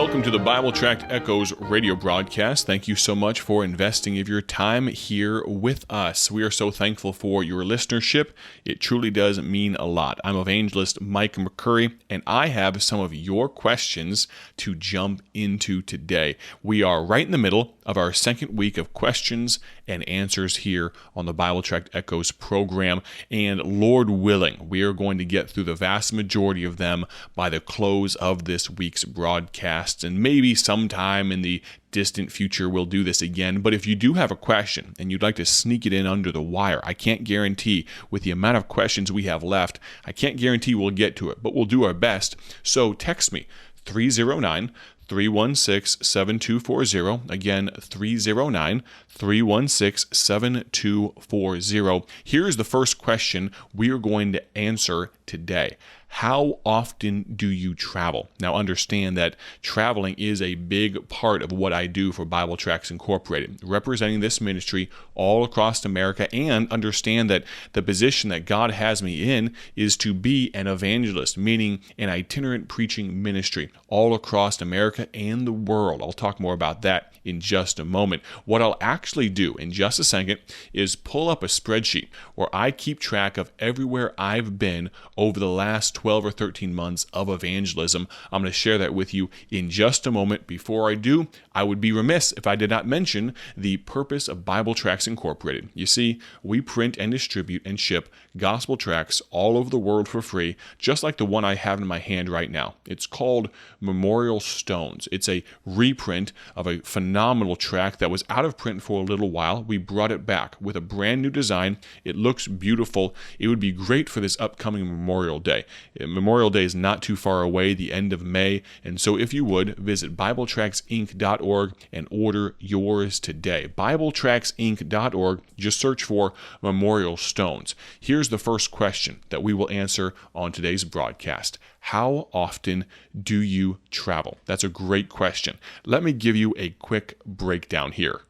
Welcome to the Bible Tract Echoes radio broadcast. Thank you so much for investing of your time here with us. We are so thankful for your listenership. It truly does mean a lot. I'm evangelist Mike McCurry, and I have some of your questions to jump into today. We are right in the middle of our second week of questions and answers here on the Bible Tract Echoes program, and Lord willing, we are going to get through the vast majority of them by the close of this week's broadcast. And maybe sometime in the distant future we'll do this again. But if you do have a question and you'd like to sneak it in under the wire, I can't guarantee with the amount of questions we have left, I can't guarantee we'll get to it, but we'll do our best. So text me 309-316-7240. Again, 309-316-7240. Here's the first question we are going to answer today. How often do you travel? Now, understand that traveling is a big part of what I do for Bible Tracts Incorporated, representing this ministry all across America, and understand that the position that God has me in is to be an evangelist, meaning an itinerant preaching ministry all across America and the world. I'll talk more about that in just a moment. What I'll actually do in just a second is pull up a spreadsheet where I keep track of everywhere I've been over the last 12 or 13 months of evangelism. I'm going to share that with you in just a moment. Before I do, I would be remiss if I did not mention the purpose of Bible Tracts Incorporated. You see, we print and distribute and ship gospel tracts all over the world for free, just like the one I have in my hand right now. It's called Memorial Stones. It's a reprint of a phenomenal tract that was out of print for a little while. We brought it back with a brand new design. It looks beautiful. It would be great for this upcoming Memorial Day. Memorial Day is not too far away, the end of May, and so if you would, visit BibleTractsInc.org and order yours today. BibleTractsInc.org, just search for Memorial Stones. Here's the first question that we will answer on today's broadcast. How often do you travel? That's a great question. Let me give you a quick breakdown here.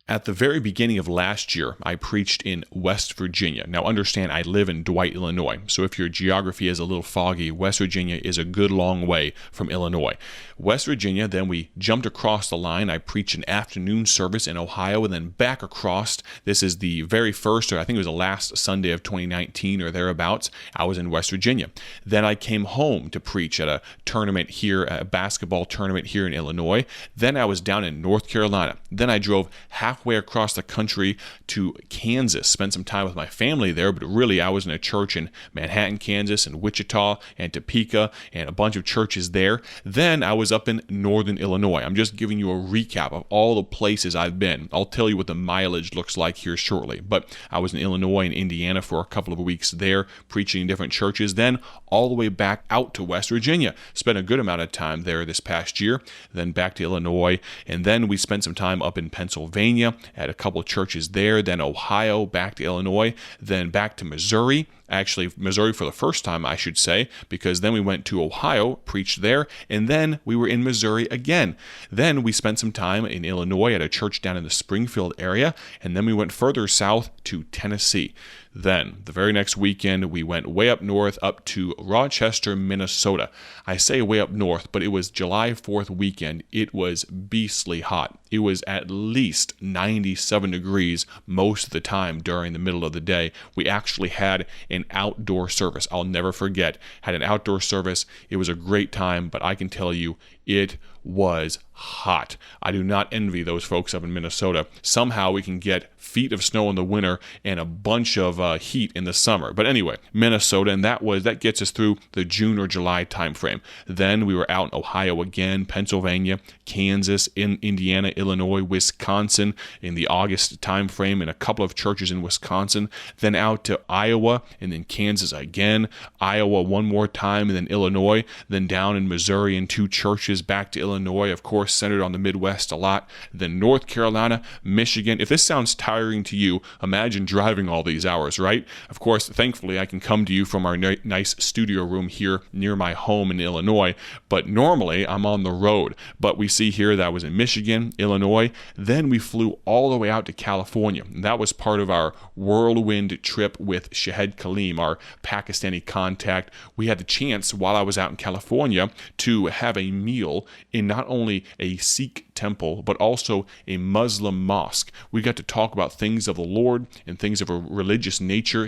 At the very beginning of last year, I preached in West Virginia. Now understand, I live in Dwight, Illinois. So if your geography is a little foggy, West Virginia is a good long way from Illinois. West Virginia, then we jumped across the line. I preached an afternoon service in Ohio and then back across. This is the very first, or I think it was the last Sunday of 2019 or thereabouts. I was in West Virginia. Then I came home to preach at a tournament here, a basketball tournament here in Illinois. Then I was down in North Carolina. Then I drove halfway across the country to Kansas, spent some time with my family there, but really I was in a church in Manhattan, Kansas, and Wichita, and Topeka, and a bunch of churches there. Then I was up in northern Illinois. I'm just giving you a recap of all the places I've been. I'll tell you what the mileage looks like here shortly, but I was in Illinois and Indiana for a couple of weeks there, preaching in different churches, then all the way back out to West Virginia. Spent a good amount of time there this past year, then back to Illinois, and then we spent some time up in Pennsylvania at a couple of churches there, then Ohio, back to Illinois, then back to Missouri. Actually, Missouri for the first time, I should say, because then we went to Ohio, preached there, and then we were in Missouri again. Then we spent some time in Illinois at a church down in the Springfield area, and then we went further south to Tennessee. Then, the very next weekend, we went way up north, up to Rochester, Minnesota. I say way up north, but it was July 4th weekend. It was beastly hot. It was at least 97 degrees most of the time during the middle of the day. We actually had an outdoor service. I'll never forget. Had an outdoor service. It was a great time, but I can tell you, it was hot. I do not envy those folks up in Minnesota. Somehow we can get feet of snow in the winter and a bunch of heat in the summer. But anyway, Minnesota, and that gets us through the June or July timeframe. Then we were out in Ohio again, Pennsylvania, Kansas, in Indiana, Illinois, Wisconsin in the August timeframe, in a couple of churches in Wisconsin. Then out to Iowa, and then Kansas again, Iowa one more time, and then Illinois, then down in Missouri in two churches, back to Illinois, of course, centered on the Midwest a lot, then North Carolina, Michigan. If this sounds tiring to you, imagine driving all these hours, right? Of course, thankfully, I can come to you from our nice studio room here near my home in Illinois, but normally I'm on the road. But we see here that I was in Michigan, Illinois, then we flew all the way out to California. And that was part of our whirlwind trip with Shahed Kaleem, our Pakistani contact. We had the chance, while I was out in California, to have a meal zeal in not only a Sikh temple, but also a Muslim mosque. We got to talk about things of the Lord and things of a religious nature.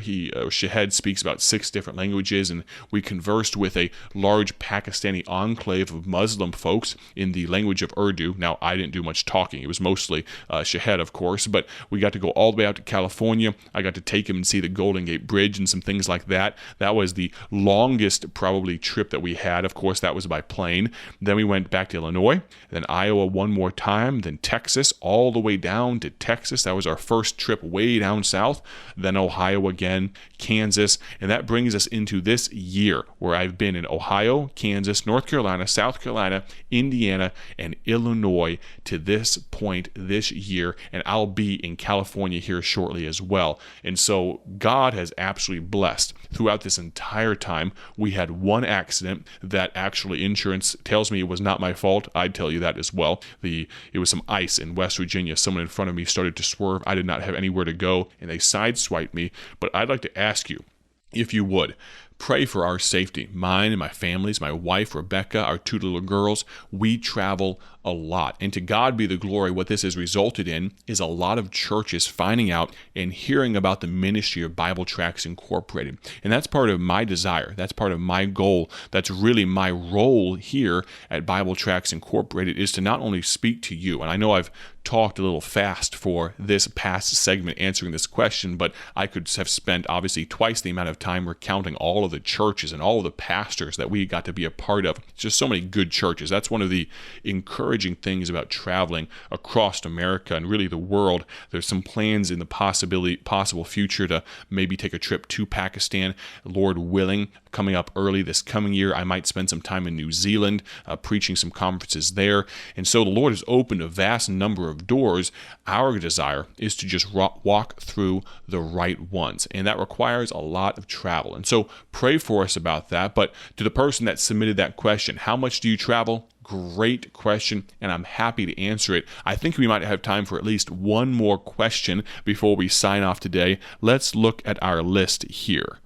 Shahed speaks about 6 different languages, and we conversed with a large Pakistani enclave of Muslim folks in the language of Urdu. Now, I didn't do much talking. It was mostly Shahed, of course, but we got to go all the way out to California. I got to take him and see the Golden Gate Bridge and some things like that. That was the longest probably trip that we had. Of course, that was by plane. Then we went back to Illinois, then Iowa one more time, then Texas, all the way down to Texas. That was our first trip way down south. Then Ohio again, Kansas, and that brings us into this year where I've been in Ohio, Kansas, North Carolina, South Carolina, Indiana, and Illinois to this point this year, and I'll be in California here shortly as well. And so God has absolutely blessed. Throughout this entire time, we had one accident that actually insurance tells me it was not my fault. I'd tell you that as well. It was some ice in West Virginia. Someone in front of me started to swerve. I did not have anywhere to go, and they sideswiped me. But I'd like to ask you, if you would, pray for our safety, mine and my family's, my wife, Rebecca, our 2 little girls. We travel a lot. And to God be the glory, what this has resulted in is a lot of churches finding out and hearing about the ministry of Bible Tracts Incorporated. And that's part of my desire. That's part of my goal. That's really my role here at Bible Tracts Incorporated, is to not only speak to you, and I know I've talked a little fast for this past segment answering this question, but I could have spent obviously twice the amount of time recounting all of the churches and all of the pastors that we got to be a part of. It's just so many good churches. That's one of the encouraging things about traveling across America and really the world. There's some plans in the possible future to maybe take a trip to Pakistan, Lord willing. Coming up early this coming year, I might spend some time in New Zealand preaching some conferences there. And so the Lord has opened a vast number of doors. Our desire is to just walk through the right ones, and that requires a lot of travel. And so pray for us about that. But to the person that submitted that question, how much do you travel? Great question, and I'm happy to answer it. I think we might have time for at least one more question before we sign off today. Let's look at our list here.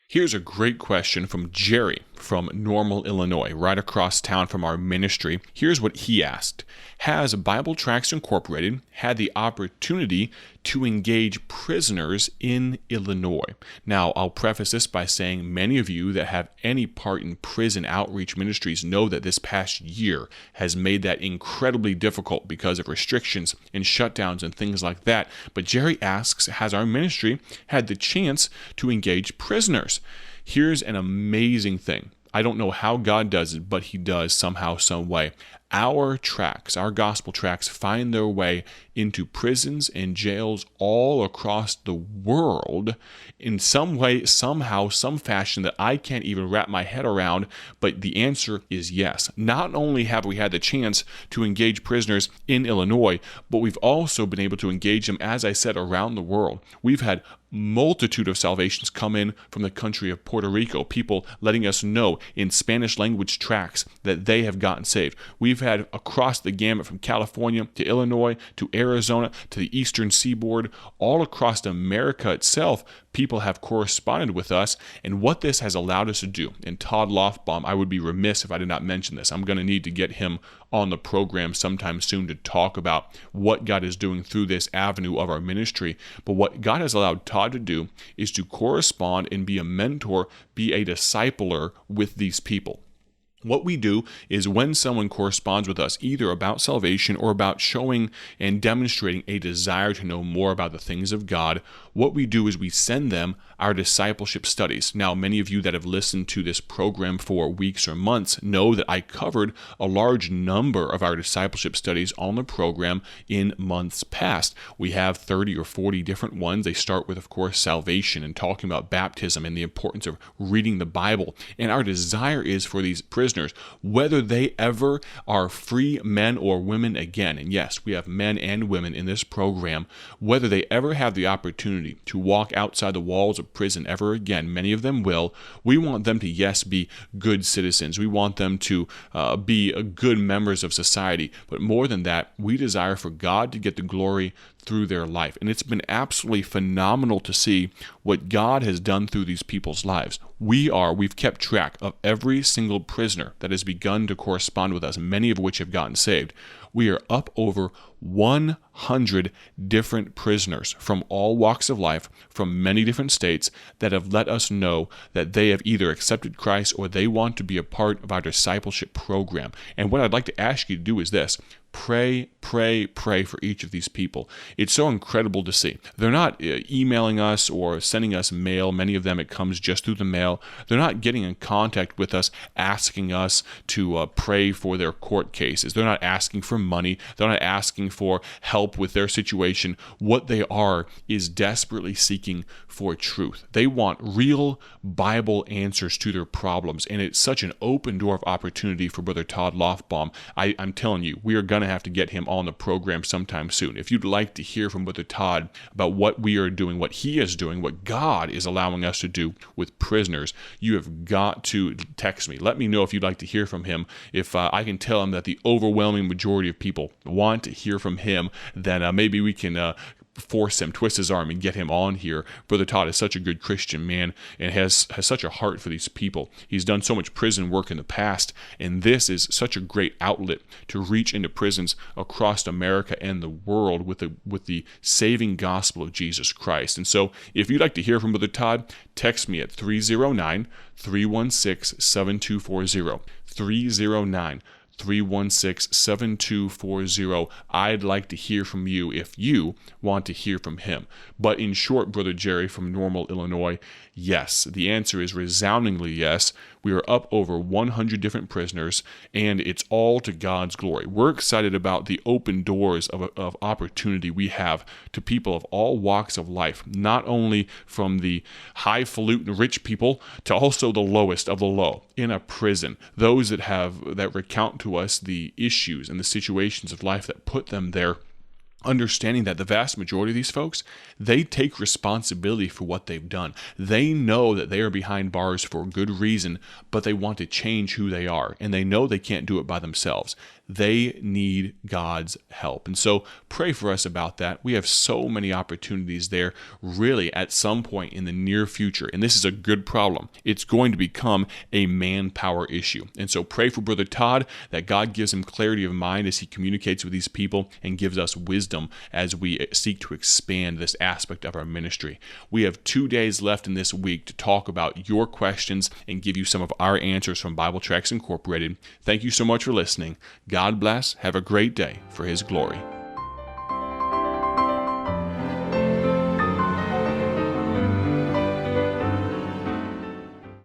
Here's a great question from Jerry from Normal, Illinois, right across town from our ministry. Here's what he asked. Has Bible Tracts Incorporated had the opportunity to engage prisoners in Illinois? Now, I'll preface this by saying many of you that have any part in prison outreach ministries know that this past year has made that incredibly difficult because of restrictions and shutdowns and things like that. But Jerry asks, has our ministry had the chance to engage prisoners? Here's an amazing thing. I don't know how God does it, but he does somehow, some way. Our tracts, our gospel tracts, find their way into prisons and jails all across the world in some way, somehow, some fashion that I can't even wrap my head around. But the answer is yes. Not only have we had the chance to engage prisoners in Illinois, but we've also been able to engage them, as I said, around the world. We've had multitude of salvations come in from the country of Puerto Rico, people letting us know in Spanish language tracts that they have gotten saved. We've had across the gamut from California to Illinois to Arizona to the eastern seaboard, all across America itself, people have corresponded with us, and what this has allowed us to do. And Todd Lofbaum, I would be remiss if I did not mention this. I'm going to need to get him on the program sometime soon to talk about what God is doing through this avenue of our ministry. But what God has allowed Todd to do is to correspond and be a mentor, be a discipler with these people. What we do is when someone corresponds with us, either about salvation or about showing and demonstrating a desire to know more about the things of God, what we do is we send them our discipleship studies. Now, many of you that have listened to this program for weeks or months know that I covered a large number of our discipleship studies on the program in months past. We have 30 or 40 different ones. They start with, of course, salvation and talking about baptism and the importance of reading the Bible. And our desire is for these prisoners, whether they ever are free men or women again, and yes, we have men and women in this program, whether they ever have the opportunity to walk outside the walls of prison ever again, many of them will, we want them to, yes, be good citizens. We want them to be good members of society. But more than that, we desire for God to get the glory through their life. And it's been absolutely phenomenal to see what God has done through these people's lives. We've kept track of every single prisoner that has begun to correspond with us, many of which have gotten saved. We are up over 100 different prisoners from all walks of life, from many different states, that have let us know that they have either accepted Christ or they want to be a part of our discipleship program. And what I'd like to ask you to do is this: pray for each of these people. It's so incredible to see. They're not emailing us or sending us mail. Many of them, it comes just through the mail. They're not getting in contact with us, asking us to pray for their court cases. They're not asking for money. They're not asking for help with their situation. What they are is desperately seeking for truth. They want real Bible answers to their problems, and it's such an open door of opportunity for Brother Todd Loftbaum. I'm telling you, we are going to have to get him on the program sometime soon. If you'd like to hear from Brother Todd about what we are doing, what he is doing, what God is allowing us to do with prisoners, you have got to text me. Let me know if you'd like to hear from him. If I can tell him that the overwhelming majority of people want to hear from him, then maybe we can force him, twist his arm, and get him on here. Brother Todd is such a good Christian man and has such a heart for these people. He's done so much prison work in the past, and this is such a great outlet to reach into prisons across America and the world with the saving gospel of Jesus Christ. And so if you'd like to hear from Brother Todd, text me at 309-316-7240. 309-316-7240. I'd like to hear from you if you want to hear from him. But in short, Brother Jerry from Normal, Illinois, yes. The answer is resoundingly yes. We are up over 100 different prisoners, and it's all to God's glory. We're excited about the open doors of opportunity we have to people of all walks of life, not only from the highfalutin rich people to also the lowest of the low in a prison. Those that recount to us the issues and the situations of life that put them there, understanding that the vast majority of these folks, they take responsibility for what they've done. They know that they are behind bars for a good reason, but they want to change who they are, and they know they can't do it by themselves. They need God's help. And so pray for us about that. We have so many opportunities there, really, at some point in the near future. And this is a good problem. It's going to become a manpower issue. And so pray for Brother Todd that God gives him clarity of mind as he communicates with these people and gives us wisdom as we seek to expand this aspect of our ministry. We have 2 days left in this week to talk about your questions and give you some of our answers from Bible Tracts Incorporated. Thank you so much for listening. God bless. Have a great day for His glory.